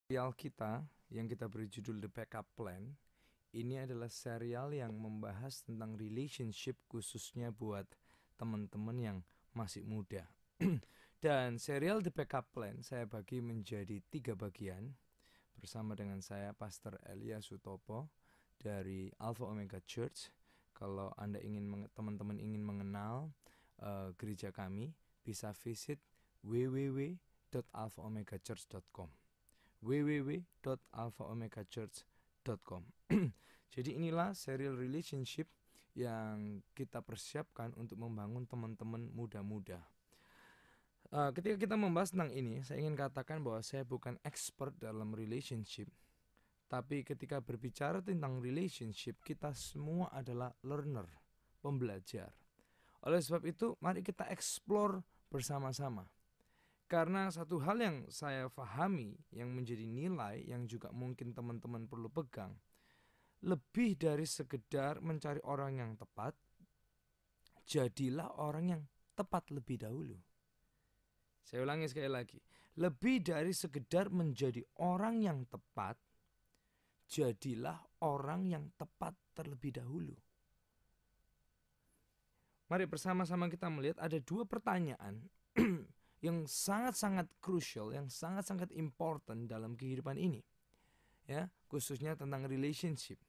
Serial kita yang kita beri judul The Backup Plan ini adalah serial yang membahas tentang relationship khususnya buat teman-teman yang masih muda. Dan serial The Backup Plan saya bagi menjadi 3 bagian bersama dengan saya Pastor Elia Sutopo dari Alpha Omega Church. Kalau Anda teman-teman ingin mengenal gereja kami, bisa visit www.alphaomegachurch.com www.alphaomegachurch.com. Jadi inilah serial relationship yang kita persiapkan untuk membangun teman-teman muda-muda. Ketika kita membahas tentang ini, saya ingin katakan bahwa saya bukan expert dalam relationship. Tapi ketika berbicara tentang relationship, kita semua adalah learner, pembelajar. Oleh sebab itu, mari kita explore bersama-sama. Karena satu hal yang saya pahami, yang menjadi nilai, yang juga mungkin teman-teman perlu pegang, lebih dari sekedar mencari orang yang tepat, jadilah orang yang tepat lebih dahulu. Saya ulangi sekali lagi, lebih dari sekedar menjadi orang yang tepat, jadilah orang yang tepat terlebih dahulu. Mari bersama-sama kita melihat ada 2 pertanyaan yang sangat-sangat crucial, yang sangat-sangat important dalam kehidupan ini. Ya, khususnya tentang relationship.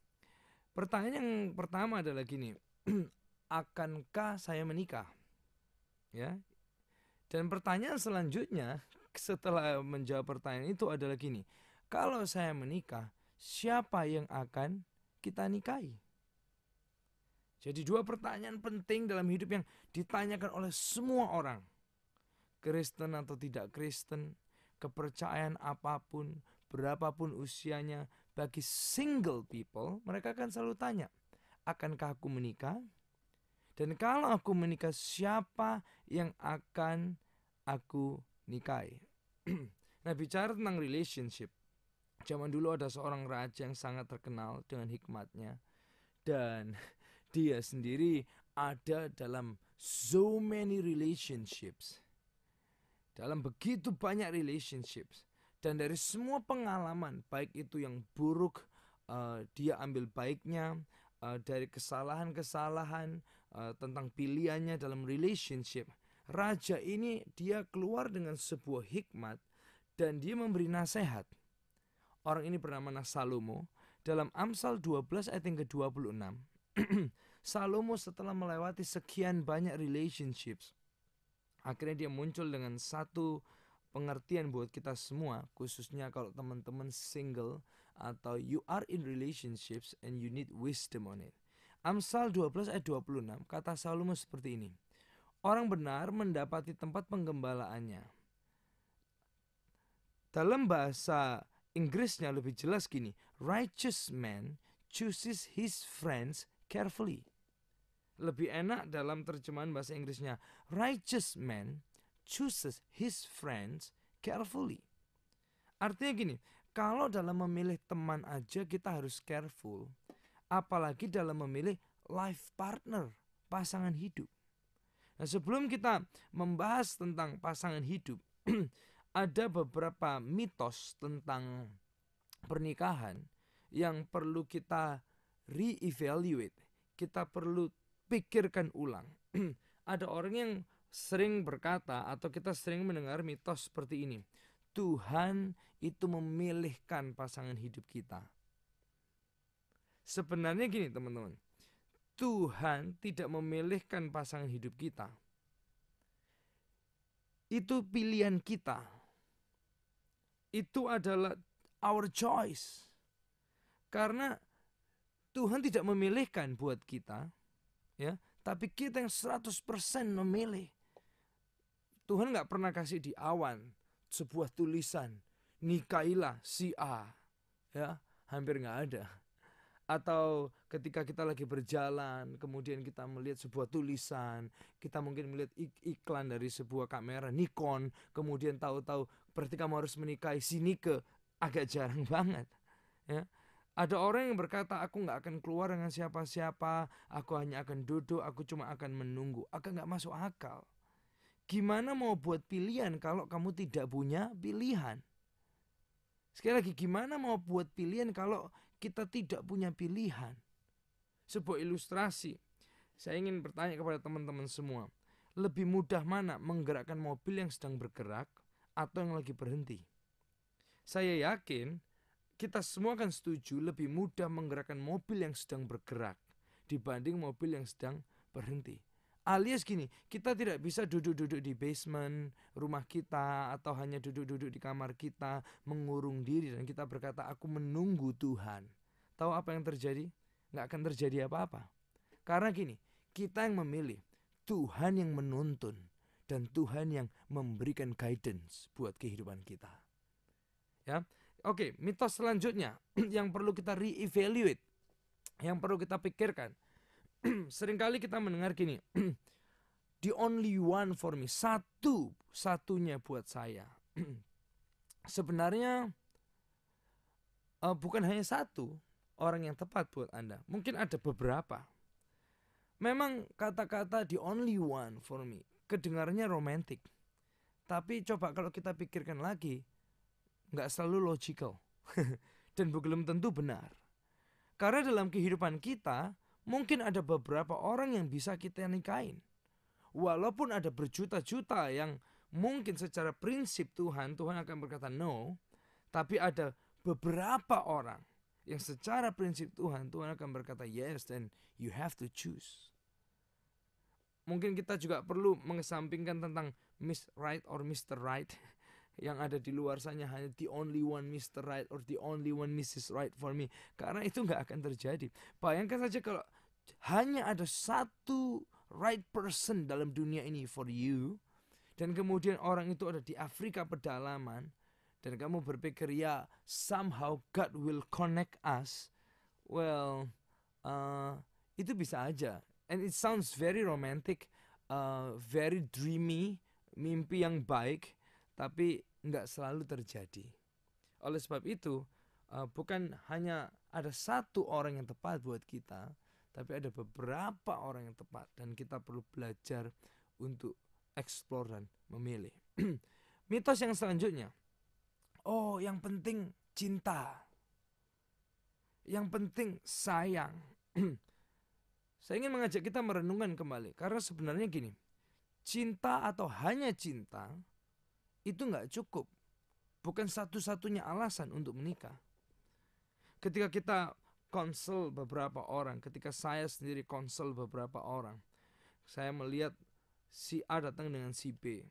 Pertanyaan yang pertama adalah gini, akankah saya menikah? Ya. Dan pertanyaan selanjutnya setelah menjawab pertanyaan itu adalah gini, kalau saya menikah, siapa yang akan kita nikahi? Jadi 2 pertanyaan penting dalam hidup yang ditanyakan oleh semua orang. Kristen atau tidak Kristen, kepercayaan apapun, berapapun usianya, bagi single people, mereka akan selalu tanya, akankah aku menikah? Dan kalau aku menikah, siapa yang akan aku nikahi? Nah, bicara tentang relationship, zaman dulu ada seorang raja yang sangat terkenal dengan hikmatnya. Dan dia sendiri ada dalam so many relationships. Dalam begitu banyak relationships. Dan dari semua pengalaman, baik itu yang buruk, dia ambil baiknya, dari kesalahan-kesalahan, tentang pilihannya dalam relationship. Raja ini dia keluar dengan sebuah hikmat dan dia memberi nasihat. Orang ini bernama Salomo. Dalam Amsal 12 ayat yang ke-26, Salomo setelah melewati sekian banyak relationships, akhirnya dia muncul dengan satu pengertian buat kita semua, khususnya kalau teman-teman single atau you are in relationships and you need wisdom on it. Amsal 12 ayat 26, kata Salomo seperti ini, orang benar mendapati tempat penggembalaannya. Dalam bahasa Inggrisnya lebih jelas gini, righteous man chooses his friends carefully. Lebih enak dalam terjemahan bahasa Inggrisnya, righteous man chooses his friends carefully. Artinya gini, kalau dalam memilih teman aja kita harus careful, apalagi dalam memilih life partner, pasangan hidup. Nah, sebelum kita membahas tentang pasangan hidup, ada beberapa mitos tentang pernikahan yang perlu kita re-evaluate, kita perlu pikirkan ulang. Ada orang yang sering berkata atau kita sering mendengar mitos seperti ini, Tuhan itu memilihkan pasangan hidup kita. Sebenarnya gini teman-teman, Tuhan tidak memilihkan pasangan hidup kita. Itu pilihan kita. Itu adalah our choice. Karena Tuhan tidak memilihkan buat kita, ya, tapi kita yang 100% memilih. Tuhan gak pernah kasih di awan sebuah tulisan, nikahilah si A, ya, hampir gak ada. Atau ketika kita lagi berjalan, kemudian kita melihat sebuah tulisan, kita mungkin melihat iklan dari sebuah kamera Nikon, kemudian tahu-tahu berarti kamu harus menikahi si Nike, agak jarang banget. Ya. Ada orang yang berkata, aku gak akan keluar dengan siapa-siapa, aku hanya akan duduk, aku cuma akan menunggu. Agak gak masuk akal. Gimana mau buat pilihan kalau kamu tidak punya pilihan? Sekali lagi, gimana mau buat pilihan kalau kita tidak punya pilihan? Sebuah ilustrasi, saya ingin bertanya kepada teman-teman semua, lebih mudah mana menggerakkan mobil yang sedang bergerak atau yang lagi berhenti? Saya yakin kita semua akan setuju lebih mudah menggerakkan mobil yang sedang bergerak dibanding mobil yang sedang berhenti. Alias gini, kita tidak bisa duduk-duduk di basement rumah kita atau hanya duduk-duduk di kamar kita, mengurung diri dan kita berkata, aku menunggu Tuhan. Tahu apa yang terjadi? Nggak akan terjadi apa-apa. Karena gini, kita yang memilih, Tuhan yang menuntun, dan Tuhan yang memberikan guidance buat kehidupan kita. Ya, oke, mitos selanjutnya yang perlu kita re-evaluate, yang perlu kita pikirkan. Seringkali kita mendengar gini, the only one for me, satu-satunya buat saya. Sebenarnya bukan hanya satu orang yang tepat buat Anda. Mungkin ada beberapa. Memang kata-kata the only one for me kedengarannya romantis. Tapi coba kalau kita pikirkan lagi, nggak selalu logical. Dan belum tentu benar. Karena dalam kehidupan kita, mungkin ada beberapa orang yang bisa kita nikahin. Walaupun ada berjuta-juta yang mungkin secara prinsip Tuhan akan berkata no. Tapi ada beberapa orang yang secara prinsip Tuhan akan berkata yes, then you have to choose. Mungkin kita juga perlu mengesampingkan tentang Miss Right or Mr. Right yang ada di luar sana, hanya the only one Mr. Right or the only one Mrs. Right for me. Karena itu gak akan terjadi. Bayangkan saja kalau hanya ada satu right person dalam dunia ini for you, dan kemudian orang itu ada di Afrika pedalaman, dan kamu berpikir ya somehow God will connect us. Well, itu bisa aja. And it sounds very romantic, very dreamy, mimpi yang baik, tapi nggak selalu terjadi. Oleh sebab itu, bukan hanya ada satu orang yang tepat buat kita, tapi ada beberapa orang yang tepat, dan kita perlu belajar untuk explore dan memilih. Mitos yang selanjutnya, oh yang penting cinta, yang penting sayang. Saya ingin mengajak kita merenungkan kembali, karena sebenarnya gini, cinta atau hanya cinta itu nggak cukup, bukan satu-satunya alasan untuk menikah. Ketika kita konsel beberapa orang, ketika saya sendiri konsel beberapa orang, saya melihat si A datang dengan si B,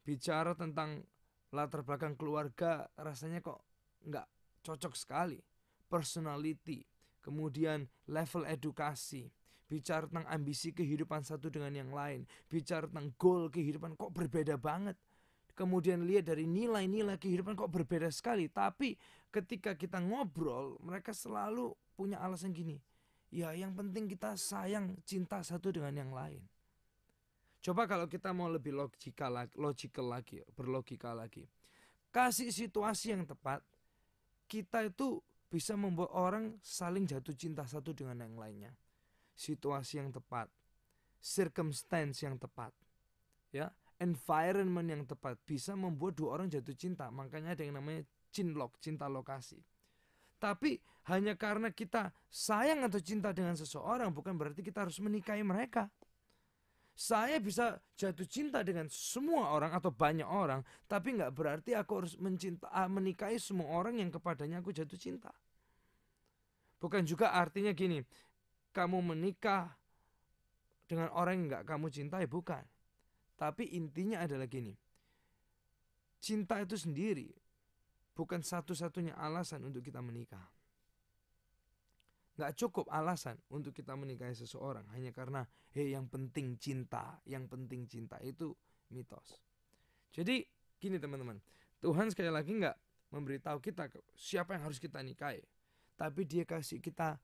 bicara tentang latar belakang keluarga, rasanya kok nggak cocok sekali. Personality, kemudian level edukasi, bicara tentang ambisi kehidupan satu dengan yang lain, bicara tentang goal kehidupan kok berbeda banget. Kemudian lihat dari nilai-nilai kehidupan kok berbeda sekali. Tapi ketika kita ngobrol, mereka selalu punya alasan gini, ya yang penting kita sayang, cinta satu dengan yang lain. Coba kalau kita mau lebih berlogika lagi, kasih situasi yang tepat, kita itu bisa membuat orang saling jatuh cinta satu dengan yang lainnya. Situasi yang tepat, circumstance yang tepat, ya, environment yang tepat bisa membuat dua orang jatuh cinta. Makanya ada yang namanya cinlok, cinta lokasi. Tapi hanya karena kita sayang atau cinta dengan seseorang bukan berarti kita harus menikahi mereka. Saya bisa jatuh cinta dengan semua orang atau banyak orang, tapi gak berarti aku harus menikahi semua orang yang kepadanya aku jatuh cinta. Bukan juga artinya gini, kamu menikah dengan orang yang gak kamu cintai, bukan. Tapi intinya adalah gini, cinta itu sendiri bukan satu-satunya alasan untuk kita menikah. Gak cukup alasan untuk kita menikahi seseorang hanya karena yang penting cinta, yang penting cinta, itu mitos. Jadi gini teman-teman, Tuhan sekali lagi gak memberitahu kita siapa yang harus kita nikahi, tapi Dia kasih kita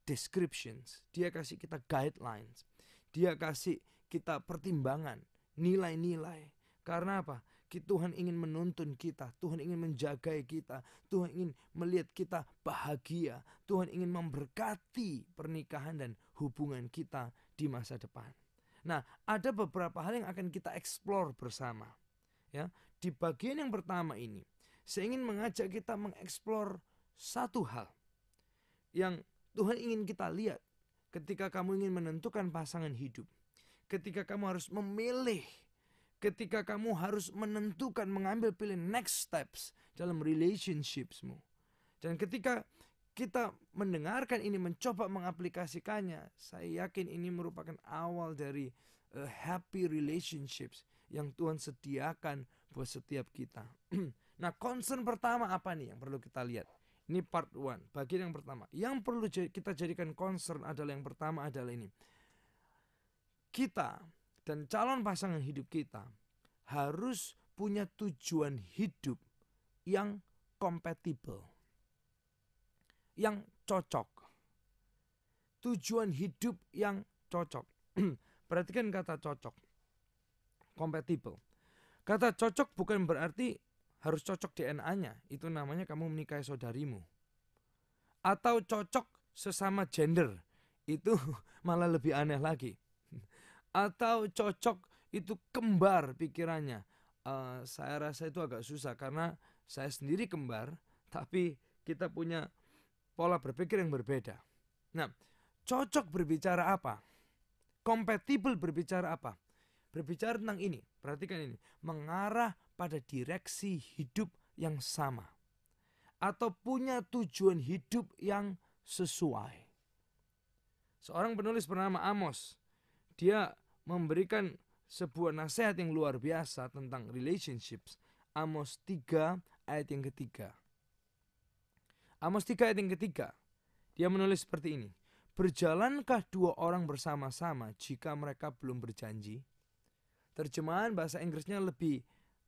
descriptions, Dia kasih kita guidelines, Dia kasih kita pertimbangan, nilai-nilai. Karena apa? Tuhan ingin menuntun kita, Tuhan ingin menjaga kita, Tuhan ingin melihat kita bahagia, Tuhan ingin memberkati pernikahan dan hubungan kita di masa depan. Nah, ada beberapa hal yang akan kita explore bersama. Ya, di bagian yang pertama ini, saya ingin mengajak kita mengeksplor satu hal yang Tuhan ingin kita lihat ketika kamu ingin menentukan pasangan hidup. Ketika kamu harus memilih, ketika kamu harus menentukan, mengambil pilih next steps dalam relationshipsmu. Dan ketika kita mendengarkan ini, mencoba mengaplikasikannya, saya yakin ini merupakan awal dari happy relationships yang Tuhan sediakan buat setiap kita. Nah, concern pertama apa nih yang perlu kita lihat? Ini part 1, bagian yang pertama. Yang perlu kita jadikan concern adalah yang pertama adalah ini. Kita dan calon pasangan hidup kita harus punya tujuan hidup yang compatible, yang cocok. Tujuan hidup yang cocok. Perhatikan kata cocok. Compatible. Kata cocok bukan berarti harus cocok DNA-nya. Itu namanya kamu menikahi saudarimu. Atau cocok sesama gender. Itu malah lebih aneh lagi. Atau cocok itu kembar pikirannya. Saya rasa itu agak susah karena saya sendiri kembar, tapi kita punya pola berpikir yang berbeda. Nah, cocok berbicara apa? Compatible berbicara apa? Berbicara tentang ini, perhatikan ini, mengarah pada direksi hidup yang sama atau punya tujuan hidup yang sesuai. Seorang penulis bernama Amos, dia memberikan sebuah nasihat yang luar biasa tentang relationships. Amos 3 ayat yang ketiga. Amos 3 ayat yang ketiga, dia menulis seperti ini. Berjalankah dua orang bersama-sama jika mereka belum berjanji? Terjemahan bahasa Inggrisnya lebih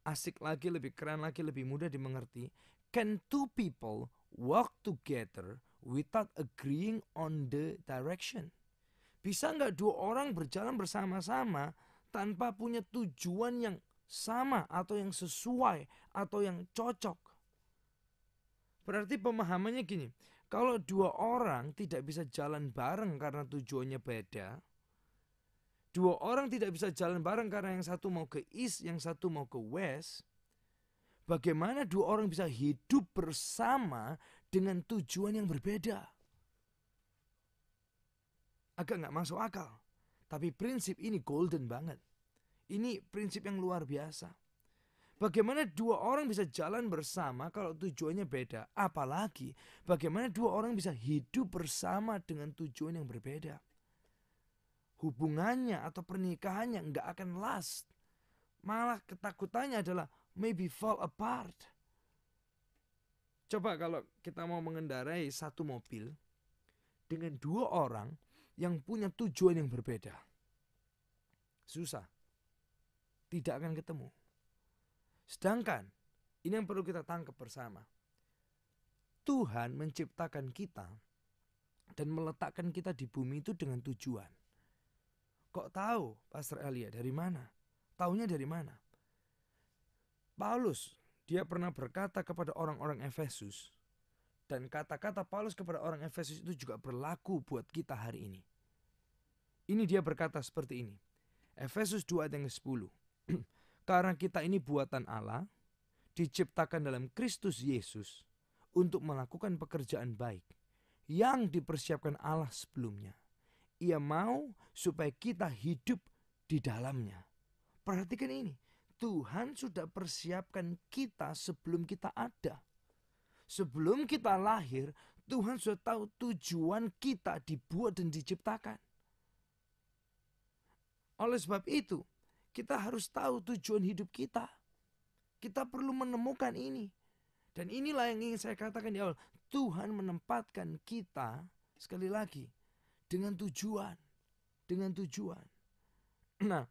asik lagi, lebih keren lagi, lebih mudah dimengerti. Can two people walk together without agreeing on the direction? Bisa nggak dua orang berjalan bersama-sama tanpa punya tujuan yang sama atau yang sesuai atau yang cocok? Berarti pemahamannya gini, kalau dua orang tidak bisa jalan bareng karena tujuannya beda, dua orang tidak bisa jalan bareng karena yang satu mau ke east, yang satu mau ke west, bagaimana dua orang bisa hidup bersama dengan tujuan yang berbeda? Agak nggak masuk akal. Tapi prinsip ini golden banget. Ini prinsip yang luar biasa. Bagaimana dua orang bisa jalan bersama kalau tujuannya beda? Apalagi bagaimana dua orang bisa hidup bersama dengan tujuan yang berbeda? Hubungannya atau pernikahannya nggak akan last. Malah ketakutannya adalah maybe fall apart. Coba kalau kita mau mengendarai satu mobil dengan dua orang yang punya tujuan yang berbeda. Susah. Tidak akan ketemu. Sedangkan, ini yang perlu kita tangkap bersama. Tuhan menciptakan kita dan meletakkan kita di bumi itu dengan tujuan. Kok tahu, Pastor Elia, dari mana? Taunya dari mana? Paulus, dia pernah berkata kepada orang-orang Efesus, dan kata-kata Paulus kepada orang Efesus itu juga berlaku buat kita hari ini. Ini dia berkata seperti ini. Efesus 2 ayat yang ke-10. Karena kita ini buatan Allah, diciptakan dalam Kristus Yesus untuk melakukan pekerjaan baik yang dipersiapkan Allah sebelumnya. Ia mau supaya kita hidup di dalamnya. Perhatikan ini. Tuhan sudah persiapkan kita sebelum kita ada. Sebelum kita lahir, Tuhan sudah tahu tujuan kita dibuat dan diciptakan. Oleh sebab itu, kita harus tahu tujuan hidup kita. Kita perlu menemukan ini. Dan inilah yang ingin saya katakan di awal. Tuhan menempatkan kita, sekali lagi, dengan tujuan. Dengan tujuan. Nah,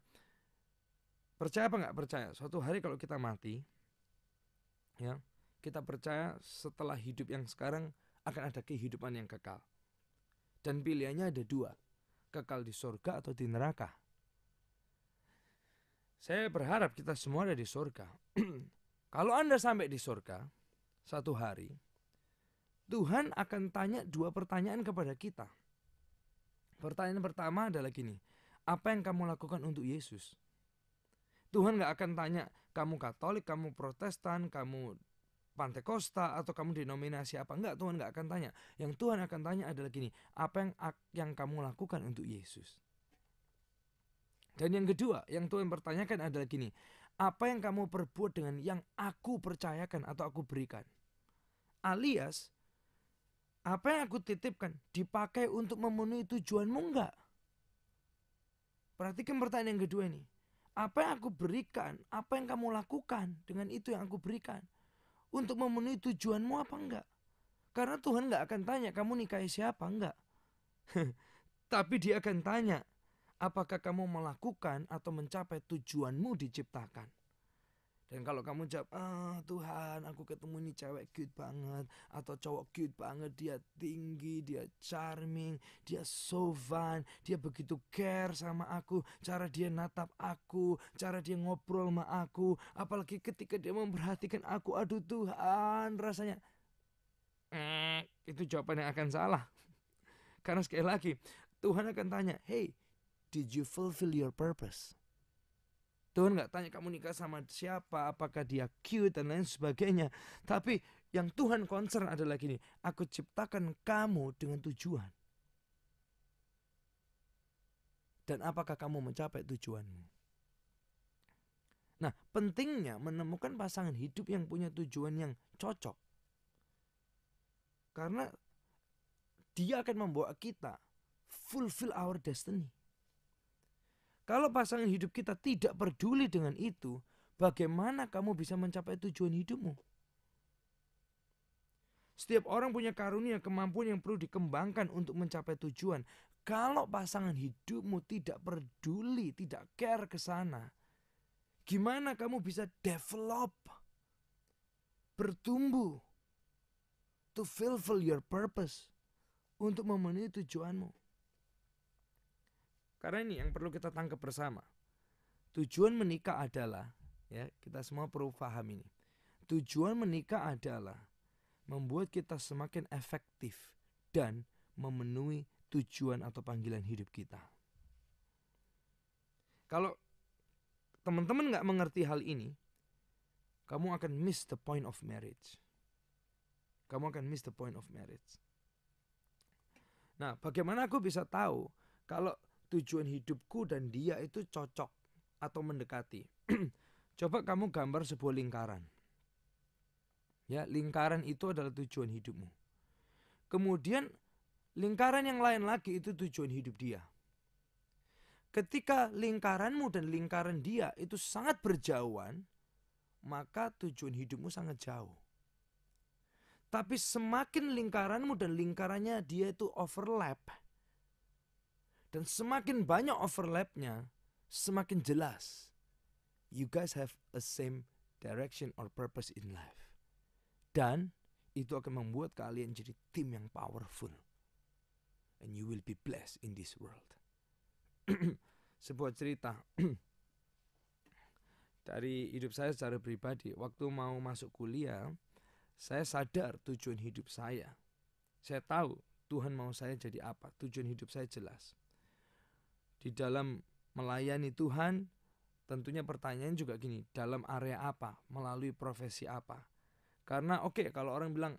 percaya apa nggak percaya? Suatu hari kalau kita mati, ya, kita percaya setelah hidup yang sekarang akan ada kehidupan yang kekal. Dan pilihannya ada dua. Kekal di surga atau di neraka. Saya berharap kita semua ada di surga. Kalau Anda sampai di surga, satu hari, Tuhan akan tanya dua pertanyaan kepada kita. Pertanyaan pertama adalah gini, apa yang kamu lakukan untuk Yesus? Tuhan gak akan tanya, kamu Katolik, kamu Protestan, kamu Pantai Costa atau kamu denominasi apa, enggak, Tuhan enggak akan tanya. Yang Tuhan akan tanya adalah gini, apa yang kamu lakukan untuk Yesus? Dan yang kedua, yang Tuhan pertanyakan adalah gini, apa yang kamu perbuat dengan yang aku percayakan atau aku berikan? Alias, apa yang aku titipkan dipakai untuk memenuhi tujuanmu enggak? Perhatikan pertanyaan yang kedua ini. Apa yang aku berikan, apa yang kamu lakukan dengan itu yang aku berikan? Untuk memenuhi tujuanmu apa enggak? Karena Tuhan enggak akan tanya kamu nikahi siapa, enggak. Tapi dia akan tanya, apakah kamu melakukan atau mencapai tujuanmu diciptakan? Dan kalau kamu jawab, Tuhan, aku ketemu ini cewek cute banget, atau cowok cute banget, dia tinggi, dia charming, dia so fun, dia begitu care sama aku, cara dia natap aku, cara dia ngobrol sama aku, apalagi ketika dia memperhatikan aku, aduh Tuhan, rasanya itu jawaban yang akan salah. Karena sekali lagi, Tuhan akan tanya, hey, did you fulfill your purpose? Tuhan gak tanya kamu nikah sama siapa, apakah dia cute dan lain sebagainya. Tapi yang Tuhan concern adalah gini, aku ciptakan kamu dengan tujuan. Dan apakah kamu mencapai tujuanmu? Nah, pentingnya menemukan pasangan hidup yang punya tujuan yang cocok. Karena dia akan membawa kita fulfill our destiny. Kalau pasangan hidup kita tidak peduli dengan itu, bagaimana kamu bisa mencapai tujuan hidupmu? Setiap orang punya karunia, kemampuan yang perlu dikembangkan untuk mencapai tujuan. Kalau pasangan hidupmu tidak peduli, tidak care ke sana, gimana kamu bisa develop, bertumbuh, to fulfill your purpose, untuk memenuhi tujuanmu? Karena ini yang perlu kita tangkap bersama. Tujuan menikah adalah, ya, kita semua perlu paham ini. Tujuan menikah adalah membuat kita semakin efektif dan memenuhi tujuan atau panggilan hidup kita. Kalau teman-teman gak mengerti hal ini, kamu akan miss the point of marriage. Kamu akan miss the point of marriage. Nah, bagaimana aku bisa tahu kalau tujuan hidupku dan dia itu cocok atau mendekati? Coba kamu gambar sebuah lingkaran. Ya, lingkaran itu adalah tujuan hidupmu. Kemudian lingkaran yang lain lagi itu tujuan hidup dia. Ketika lingkaranmu dan lingkaran dia itu sangat berjauhan, maka tujuan hidupmu sangat jauh. Tapi semakin lingkaranmu dan lingkarannya dia itu overlap, dan semakin banyak overlapnya, semakin jelas you guys have a same direction or purpose in life. Dan itu akan membuat kalian jadi tim yang powerful. And you will be blessed in this world. Sebuah cerita dari hidup saya secara pribadi. Waktu mau masuk kuliah, saya sadar tujuan hidup saya. Saya tahu Tuhan mau saya jadi apa. Tujuan hidup saya jelas. Di dalam melayani Tuhan, tentunya pertanyaan juga gini, dalam area apa, melalui profesi apa. Karena kalau orang bilang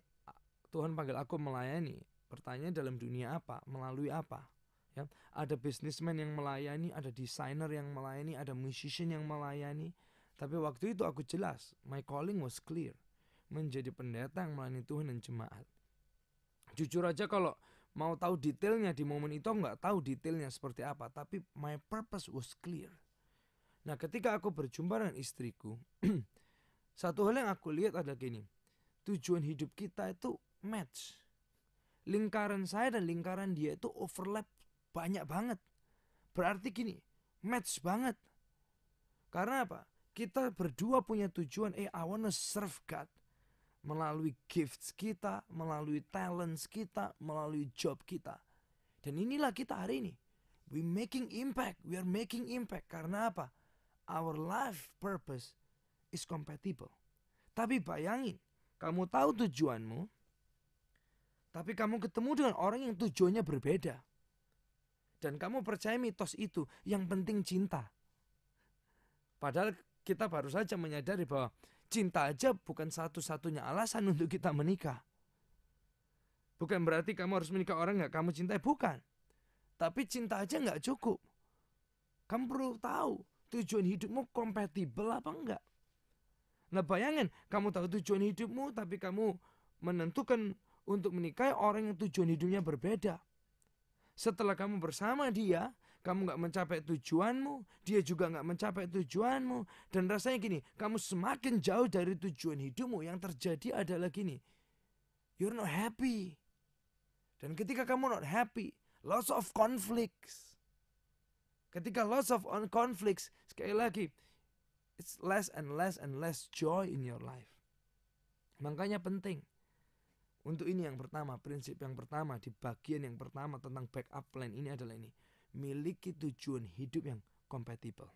Tuhan panggil aku melayani, pertanyaan dalam dunia apa, melalui apa. Ya, ada businessman yang melayani, ada desainer yang melayani, ada musician yang melayani. Tapi waktu itu aku jelas, my calling was clear, menjadi pendeta yang melayani Tuhan dan jemaat. Jujur aja kalau mau tahu detailnya di momen itu, aku gak tahu detailnya seperti apa. Tapi my purpose was clear. Nah, ketika aku berjumpa dengan istriku, satu hal yang aku lihat adalah gini, tujuan hidup kita itu match. Lingkaran saya dan lingkaran dia itu overlap banyak banget. Berarti gini, match banget. Karena apa? Kita berdua punya tujuan, I wanna serve God. Melalui gifts kita, melalui talents kita, melalui job kita. Dan inilah kita hari ini. We are making impact. Karena apa? Our life purpose is compatible. Tapi bayangin, kamu tahu tujuanmu, tapi kamu ketemu dengan orang yang tujuannya berbeda. Dan kamu percaya mitos itu, yang penting cinta. Padahal kita baru saja menyadari bahwa cinta aja bukan satu-satunya alasan untuk kita menikah. Bukan berarti kamu harus menikah orang yang kamu cintai, bukan. Tapi cinta aja nggak cukup. Kamu perlu tahu tujuan hidupmu kompatibel apa enggak. Nah bayangin, kamu tahu tujuan hidupmu tapi kamu menentukan untuk menikahi orang yang tujuan hidupnya berbeda. Setelah kamu bersama dia, kamu nggak mencapai tujuanmu, dia juga nggak mencapai tujuanmu. Dan rasanya gini, kamu semakin jauh dari tujuan hidupmu. Yang terjadi adalah gini, you're not happy. Dan ketika kamu not happy, lots of conflicts. Ketika lots of conflicts, sekali lagi, it's less and less and less joy in your life. Makanya penting. Untuk ini yang pertama, prinsip yang pertama di bagian yang pertama tentang backup plan ini adalah ini. Miliki tujuan hidup yang kompatibel.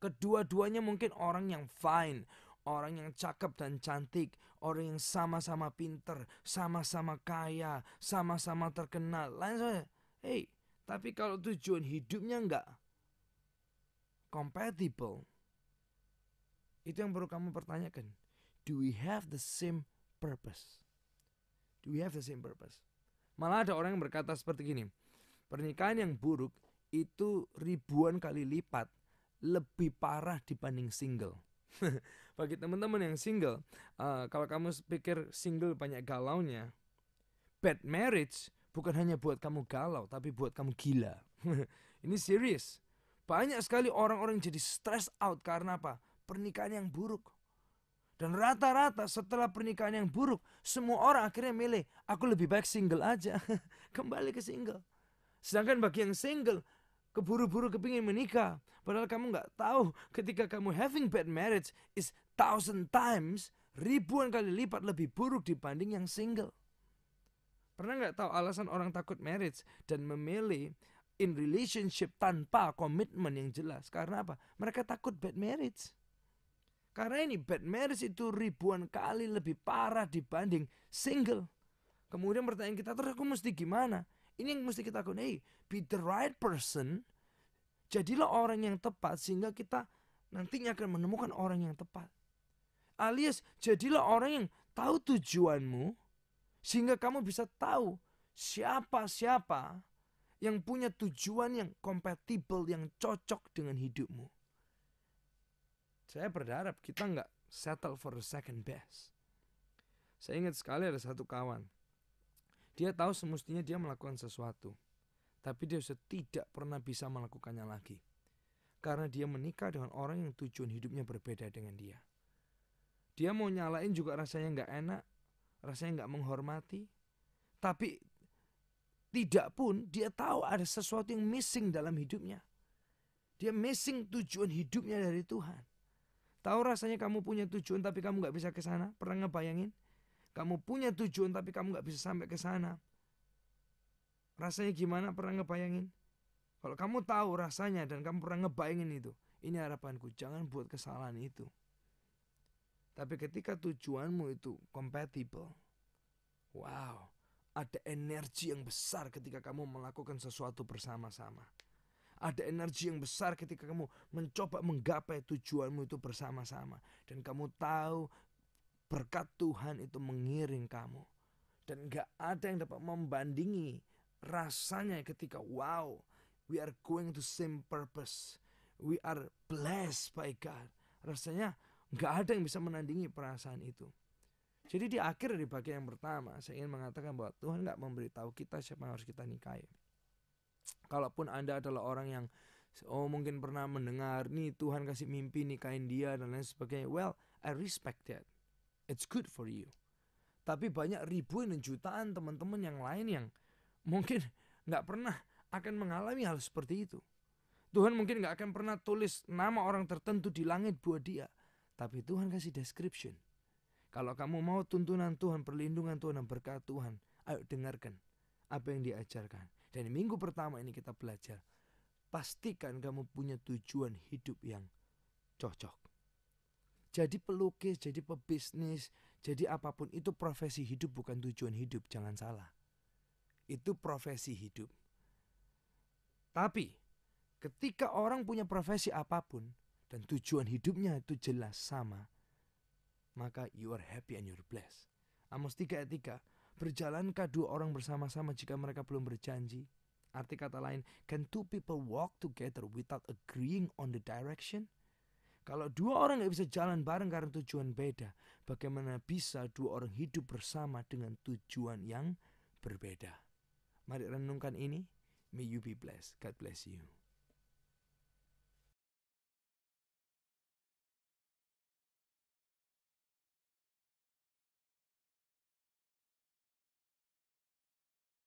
Kedua-duanya mungkin orang yang fine, orang yang cakep dan cantik, orang yang sama-sama pinter, sama-sama kaya, sama-sama terkenal. Lain saja. Hey, tapi kalau tujuan hidupnya enggak compatible, itu yang perlu kamu pertanyakan. Do we have the same purpose? Do we have the same purpose? Malah ada orang yang berkata seperti gini, pernikahan yang buruk itu ribuan kali lipat lebih parah dibanding single. Bagi teman-teman yang single, kalau kamu pikir single banyak galaunya, bad marriage bukan hanya buat kamu galau, tapi buat kamu gila. Ini serius. Banyak sekali orang-orang jadi stress out karena apa? Pernikahan yang buruk. Dan rata-rata setelah pernikahan yang buruk, semua orang akhirnya milih, aku lebih baik single aja. Kembali ke single. Sedangkan bagi yang single, keburu-buru kepingin menikah. Padahal kamu gak tahu ketika kamu having bad marriage is 1,000 times, ribuan kali lipat lebih buruk dibanding yang single. Pernah gak tahu alasan orang takut marriage dan memilih in relationship tanpa komitmen yang jelas? Karena apa? Mereka takut bad marriage. Karena ini bad marriage itu ribuan kali lebih parah dibanding single. Kemudian pertanyaan kita, terus aku mesti gimana? Ini yang mesti kita lakukan. Hey, be the right person. Jadilah orang yang tepat sehingga kita nantinya akan menemukan orang yang tepat. Alias jadilah orang yang tahu tujuanmu sehingga kamu bisa tahu siapa-siapa yang punya tujuan yang kompatibel, yang cocok dengan hidupmu. Saya berharap kita nggak settle for the second best. Saya ingat sekali ada satu kawan. Dia tahu semestinya dia melakukan sesuatu, tapi dia sudah tidak pernah bisa melakukannya lagi. Karena dia menikah dengan orang yang tujuan hidupnya berbeda dengan dia. Dia mau nyalain juga rasanya nggak enak, rasanya nggak menghormati. Tapi tidak pun dia tahu ada sesuatu yang missing dalam hidupnya. Dia missing tujuan hidupnya dari Tuhan. Tahu rasanya kamu punya tujuan tapi kamu gak bisa ke sana? Pernah ngebayangin? Kamu punya tujuan tapi kamu gak bisa sampai ke sana. Rasanya gimana? Pernah ngebayangin? Kalau kamu tahu rasanya dan kamu pernah ngebayangin itu, ini harapanku, jangan buat kesalahan itu. Tapi ketika tujuanmu itu compatible, wow, ada energi yang besar ketika kamu melakukan sesuatu bersama-sama. Ada energi yang besar ketika kamu mencoba menggapai tujuanmu itu bersama-sama. Dan kamu tahu berkat Tuhan itu mengiring kamu. Dan gak ada yang dapat membandingi rasanya ketika wow, we are going to same purpose. We are blessed by God. Rasanya gak ada yang bisa menandingi perasaan itu. Jadi di akhir dari bagian yang pertama, saya ingin mengatakan bahwa Tuhan gak memberitahu kita siapa yang harus kita nikahi. Kalaupun Anda adalah orang yang mungkin pernah mendengar nih Tuhan kasih mimpi nikahin dia dan lain sebagainya, well, I respect that. It's good for you. Tapi banyak ribuan dan jutaan teman-teman yang lain yang mungkin gak pernah akan mengalami hal seperti itu. Tuhan mungkin gak akan pernah tulis nama orang tertentu di langit buat dia. Tapi Tuhan kasih description. Kalau kamu mau tuntunan Tuhan, perlindungan Tuhan, dan berkat Tuhan, ayo dengarkan apa yang diajarkan. Dan di minggu pertama ini kita belajar, pastikan kamu punya tujuan hidup yang cocok. Jadi pelukis, jadi pebisnis, jadi apapun itu profesi hidup bukan tujuan hidup, jangan salah. Itu profesi hidup. Tapi ketika orang punya profesi apapun dan tujuan hidupnya itu jelas sama, maka you are happy and you're blessed. Amos 3 ayat 3, berjalankah dua orang bersama-sama jika mereka belum berjanji? Arti kata lain, can two people walk together without agreeing on the direction? Kalau dua orang gak bisa jalan bareng karena tujuan beda, bagaimana bisa dua orang hidup bersama dengan tujuan yang berbeda? Mari renungkan ini. May you be blessed. God bless you.